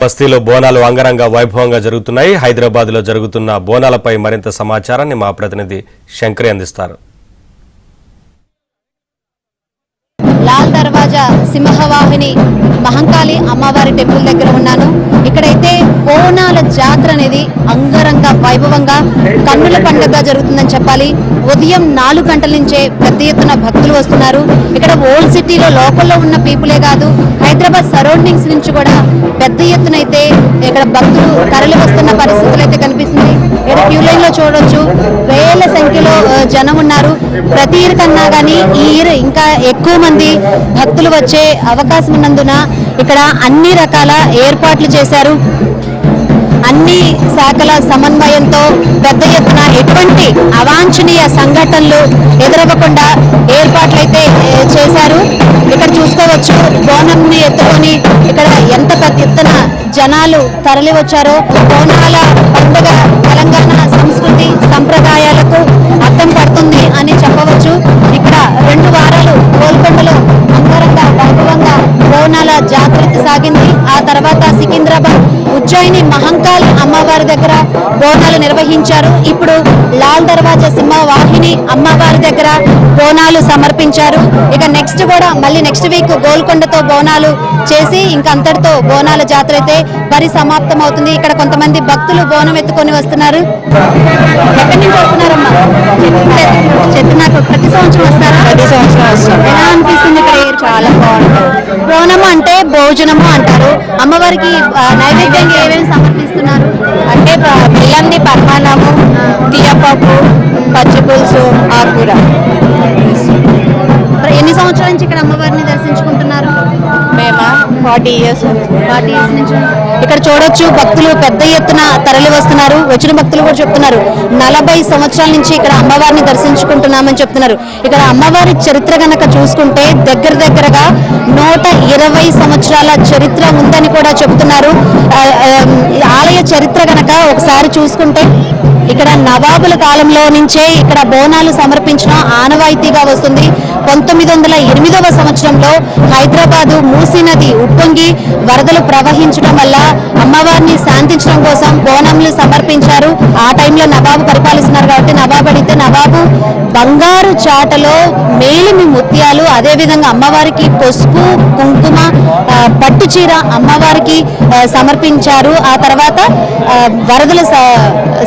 బస్తీలో బోనాలు అంగరంగ వైభవంగా జరుగుతున్నాయి. హైదరాబాద్ లో జరుగుతున్న బోనాలపై మరింత సమాచారాన్ని మా ప్రతినిధి శంకరి అందిస్తారు. లాల్ దర్వాజా సింహవాహిని మహంకాళి అమ్మవారి టెంపుల్ దగ్గర ఉన్నాను. ఇక్కడైతే బోనాల జాతర అనేది అంగరంగ వైభవంగా కన్నుల పండుగ జరుగుతుందని చెప్పాలి. ఉదయం 4 గంటల నుంచే పెద్ద ఎత్తున భక్తులు వస్తున్నారు. ఇక్కడ ఓల్డ్ సిటీలో లోకల్లో ఉన్న పీపులే కాదు, హైదరాబాద్ సరౌండింగ్స్ నుంచి కూడా పెద్ద ఎత్తున అయితే ఇక్కడ భక్తులు తరలి వస్తున్న పరిస్థితులు అయితే కనిపిస్తుంది. ఇక్కడ క్యూ లైన్ లో చూడొచ్చు, వేల సంఖ్యలో జనం ఉన్నారు. ప్రతి ఇయర్ కన్నా కానీ ఈ ఇయర్ ఇంకా ఎక్కువ మంది భక్తులు వచ్చే అవకాశం ఉన్నందున ఇక్కడ అన్ని రకాల ఏర్పాట్లు చేశారు. అన్ని శాఖల సమన్వయంతో పెద్ద ఎత్తున ఎటువంటి అవాంఛనీయ సంఘటనలు ఎదురవ్వకుండా ఏర్పాట్లయితే చేశారు. ఇక్కడ చూసుకోవచ్చు, బోనంని ఎత్తుకొని ఇక్కడ ఎంత పెద్ద ఎత్తున జనాలు తరలి వచ్చారో. బోనాల పండుగ తెలంగాణ సంస్కృతి సంప్రదాయాలకు అర్థం పడుతుంది అని చెప్పవచ్చు. ఇక్కడ 2 వారాలు గోల్కొండలో అంగరంగ వైభవంగా బోనాల జాతర సాగింది. ఆ తర్వాత సికింద్రాబాద్, ఉజ్జయిని మహంకాళి అమ్మవారి దగ్గర బోనాలు నిర్వహించారు. ఇప్పుడు లాల్ దర్వాజా సింహవాహిని అమ్మవారి దగ్గర బోనాలు సమర్పించారు. ఇక నెక్స్ట్ కూడా మళ్ళీ నెక్స్ట్ వీక్ గోల్కొండతో బోనాలు చేసి ఇంకా అంతటితో బోనాల జాతర అయితే పరిసమాప్తం అవుతుంది. ఇక్కడ కొంతమంది భక్తులు బోనం ఎత్తుకొని వస్తున్నారు. ఎక్కడి నుంచి వస్తున్నారమ్మా? నాకు ప్రతి సంవత్సరం వస్తారా? ప్రతి సంవత్సరం వస్తాం. ఎలా అనిపిస్తుంది ఇక్కడ? చాలా బాగుంటుంది. బోనము అంటే భోజనము అంటారు. అమ్మవారికి నైవేద్యంగా ఏమేమి సమర్పిస్తున్నారు? అంటే బెల్లంది పరమాన్నము, తీయపప్పు, పచ్చి పులుసు, ఆకుకూర. ఎన్ని సంవత్సరాల నుంచి ఇక్కడ అమ్మవారిని దర్శించుకుంటున్నారు? మేము 40 years. 40 years నుంచి. ఇక్కడ చూడొచ్చు, భక్తులు పెద్ద ఎత్తున తరలి వస్తున్నారు. వచ్చిన భక్తులు కూడా చెప్తున్నారు 40 సంవత్సరాల నుంచి ఇక్కడ అమ్మవారిని దర్శించుకుంటున్నామని చెప్తున్నారు. ఇక్కడ అమ్మవారి చరిత్ర గనక చూసుకుంటే దగ్గరగా 120 సంవత్సరాల చరిత్ర ఉందని కూడా చెబుతున్నారు. ఆలయ చరిత్ర గనక ఒకసారి చూసుకుంటే ఇక్కడ నవాబుల కాలంలో నుంచే ఇక్కడ బోనాలు సమర్పించడం ఆనవాయితీగా వస్తుంది. 1908వ సంవత్సరంలో హైదరాబాదు మూసీ నది ఉప్పొంగి వరదలు ప్రవహించడం వల్ల అమ్మవారిని శాంతించడం కోసం బోనములు సమర్పించారు. ఆ టైంలో నవాబు పరిపాలిస్తున్నారు కాబట్టి నవాబు అడిగితే నవాబు బంగారు చాటలో మేలిమి ముత్యాలు, అదేవిధంగా అమ్మవారికి పసుపు, కుంకుమ, పట్టు చీర అమ్మవారికి సమర్పించారు. ఆ తర్వాత వరదలు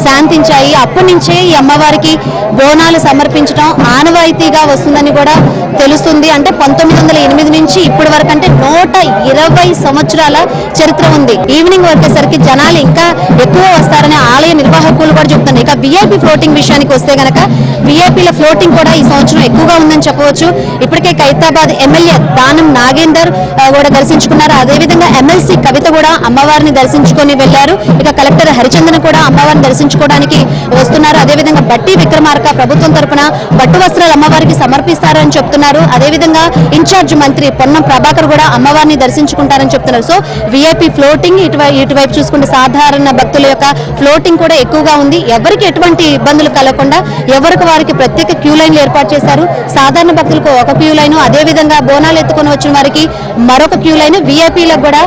శాంతించాయి. అప్పటి నుంచే ఈ అమ్మవారికి బోనాలు సమర్పించడం ఆనవాయితీగా వస్తుందని కూడా తెలుస్తుంది. అంటే 1908 నుంచి ఇప్పటి వరకు అంటే 120 సంవత్సరాల చరిత్ర ఉంది. ఈవినింగ్ వచ్చేసరికి జనాలు ఇంకా ఎక్కువ వస్తారని ఆలయ నిర్వాహకులు కూడా చెప్తున్నారు. ఇక విఐపి ఫ్లోటింగ్ విషయానికి వస్తే గనక విఐపిల ఫ్లోటింగ్ కూడా ఈ సంవత్సరం ఎక్కువగా ఉందని చెప్పవచ్చు. ఇప్పటికే ఖైరతాబాద్ ఎమ్మెల్యే దానం నాగేందర్ కూడా దర్శించుకున్నారు. అదేవిధంగా ఎమ్మెల్సీ కవిత కూడా అమ్మవారిని దర్శించుకొని వెళ్లారు. ఇక కలెక్టర్ హరిచందన్ కూడా అమ్మవారిని దర్శించుకోవడానికి వస్తున్నారు. అదేవిధంగా బట్టి విక్రమార్క ప్రభుత్వం తరపున పట్టు వస్త్రాలు అమ్మవారికి సమర్పిస్తారని చెప్తున్నారు. అదేవిధంగా ఇన్ఛార్జ్ మంత్రి పొన్నం ప్రభాకర్ కూడా అమ్మవారిని దర్శించుకుంటారని చెప్తున్నారు. సో విఐపి ఫ్లోటింగ్ ఇటువైపు చూసుకుంటే సాధారణ భక్తుల యొక్క ఫ్లోటింగ్ కూడా ఎక్కువగా ఉంది. ఎవరికి ఎటువంటి ఇబ్బందులు కలగకుండా ఎవరికి వారికి ప్రత్యేక క్యూ లైన్లు ఏర్పాటు చేశారు. సాధారణ భక్తులకు ఒక క్యూ లైన్, అదేవిధంగా బోనాలు ఎత్తుకొని వచ్చిన వారికి మరొక క్యూ లైన్, విఐపీలకు కూడా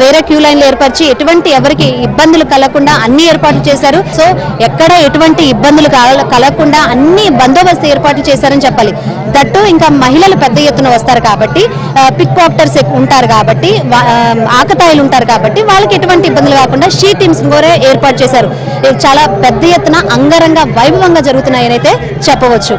వేరే క్యూ లైన్లు ఏర్పరిచి ఎటువంటి ఎవరికి ఇబ్బందులు కలగకుండా అన్ని ఏర్పాట్లు చేశారు. సో ఎక్కడ ఎటువంటి ఇబ్బందులు కలగకుండా అన్ని బందోబస్తు ఏర్పాట్లు చేశారని చెప్పాలి. దట్టు ఇంకా మహిళలు పెద్ద ఎత్తున వస్తారు కాబట్టి, పిక్ పాకెటర్స్ ఉంటారు కాబట్టి, ఆకతాయిలు ఉంటారు కాబట్టి వాళ్ళకి ఎటువంటి ఇబ్బందులు కాకుండా షీ టీమ్స్ కూడా ఏర్పాటు చేశారు. చాలా పెద్ద ఎత్తున అంగరంగ వైభవంగా జరుగుతున్నాయని అయితే చెప్పవచ్చు.